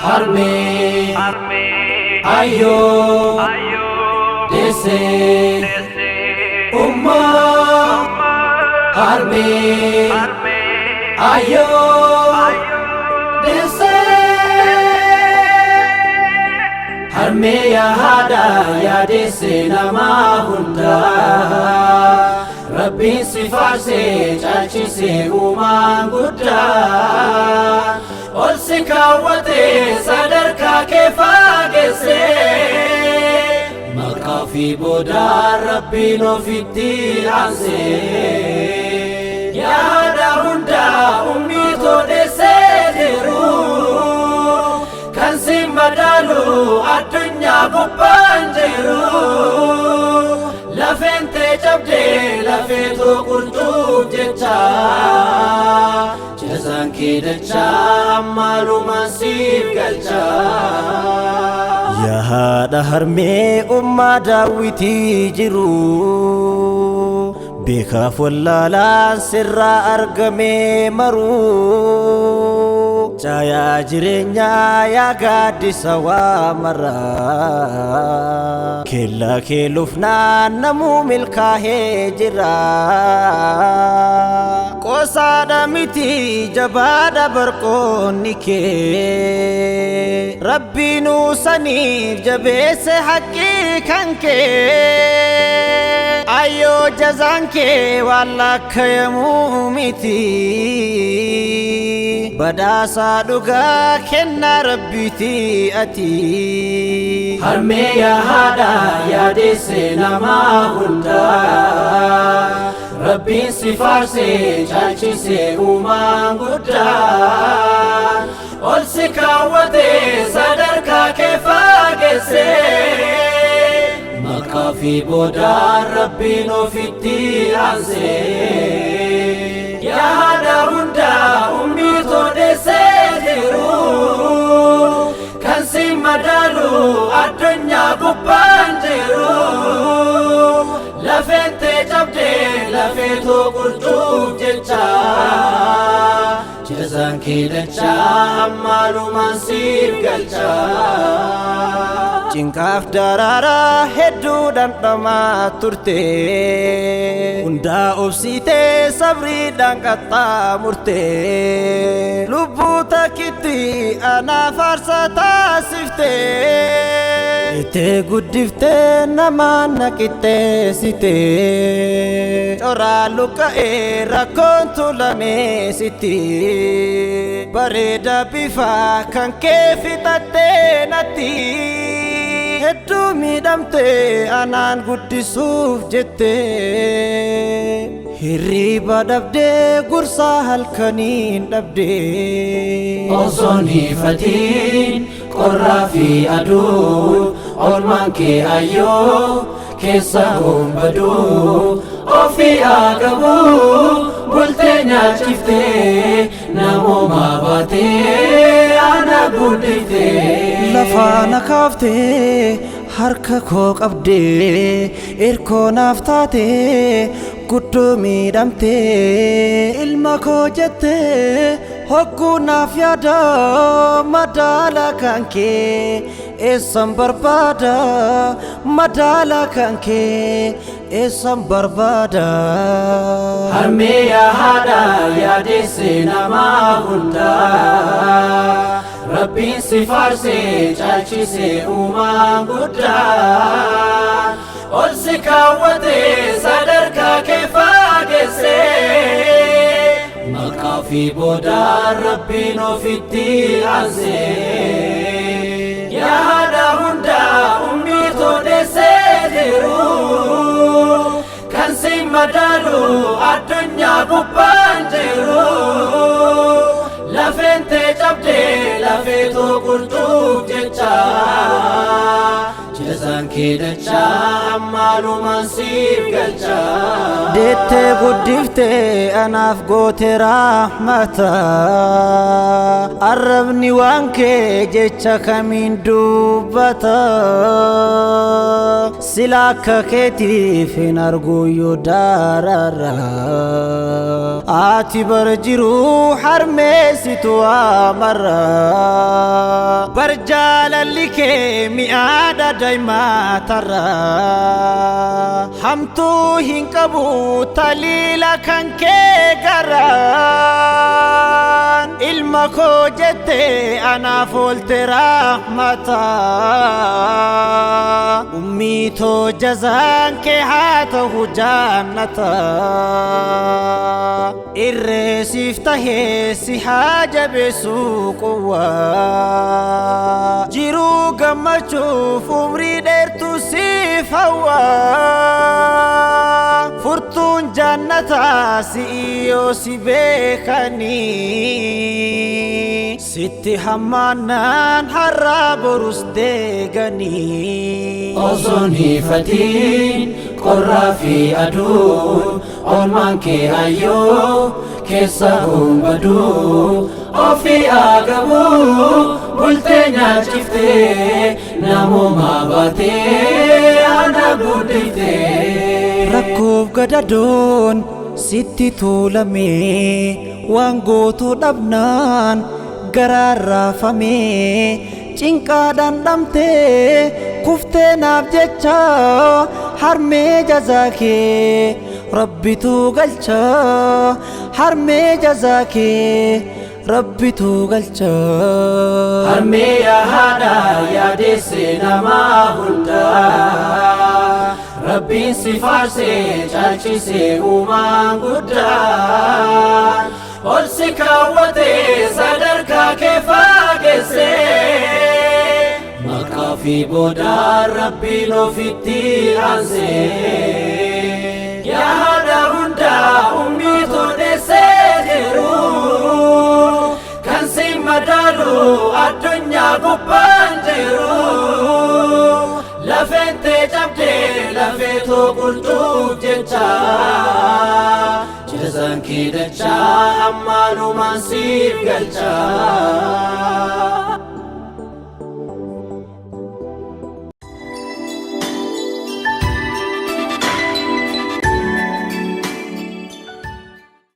harme ayo dese harme ayo dese harme ya hada ya dese nama hunda Rabbi sifarse chalchise uman gudda ol sikawate sadarka kefagese makafi boda Rabbi no fitti anse ya hada hunda umito dese diru kan simbadalu adunya bupanjiru lafente jabde lafeto kurtub jecha jazan kidacha amalu masif galcha ya hada harme umma dawiti jiru beka follala sirra argame maru Caya jirenya ya gadisa wa mara Kella kelufna namu milkahe jira Qosada miti jabada barqonike Rabbi nu sanif jabese haqqi kanke Ayo jazanke walla kayamu miti badasa duga kenna rabbiti ati harme ya hada ya dese nama hunda Rabbi sifarse chalchise uman gudda ol sikawate sadarka kefagese makafi boda Rabbi no fitti anse ya hada hunda umito dese diru kan simbadalu adunya bupanjiru lafente jabde lafeto kurtub jecha jazan kidacha amalu masif galcha Cingkaf darara heddu dan dama turte Unda obsite sabri dan kata murte Lubu takiti ana farsa tasifte Ite guddifte nama nakite site Ora luka rakontu lame siti Bareda bifa kan kefitate nati Heddu midamte anan guddisuuf jette hirriba dhabde gursa halkaniin dhabde Osoo hifatiin qorraa fi aduu olmaan kee ayyoo keessa hombaduu ofii agabuu bultee nyaachiftee namooma baatee ana guddiftee lafaana kaaftee harka koo qabdee irkoo naaf taatee guddoo miidhamtee ilma koo jettee hogguu naaf yaada madaala kan kee eessan barbaada madaala kan kee eessan barbaada harmee yaa haadha yaadessee namaa hundaa Rabbiin si faarsee caalchisee uumaan guddaa ol si kaawwatee sadarkaa kee faageessee maqaa fi boodaa Rabbiin ofitti aansee yaa haadha hundaa ummii toodessee jiru kan si madaalu addunyaa gubbaan jiru lafente cabde lafeetoo qurxuuf jecha jazaan kee dacha ammaalumaan siif galcha deettee guddiftee anaaf goote rahmata arrabni waan kee jecha kamiin dubbata silaka keetiif hin argu yoo dararra ati barjiru harmeessitu amarra barjaalalli kee mi'aadha daa'imatarra hamtuu hin qabu taliila kan kee garaan ilma koo jette anaaf oolte rahmata ummii too jazaan kee haa ta'u jannata irreesiif tahee si haa jabeessu quwwaa jiruu gammachuuf umrii dheertuu siif hawwaa furtuun jannataa si'iyoo si beekanii sitti hammaannaan har'aa borus deeganii osoon hiifatiin qorraa fi aduun oolmaan kee hayyoo keessa gumbaduu ofii agabuu bultee nyaachiftee namummaa baatee ana guddiftee rakkoof gadadoon sitti tuulamee waan gootuu dhabnaan garaan raafamee cinqaadhaan dhamtee kuftee naaf jecha harmee jazaa kee rabbitu galcha harmee jazaa kee rabbitu galcha harmee yaada yaadesse namaa hundaa rabbiin si faarsee caalchisee uumaan guddaan ol si kaawwatee sadarkaa kee faageessee maqaa fi boodaan rabbiin ofitti aansee yaada hundaa ummii toodessee jiru kan si madaalu addunyaa gubbaan jiru lafeentee cabdee lafee too qulxuuf jecha jazaan kee dachaa ammaanumaan siif galcha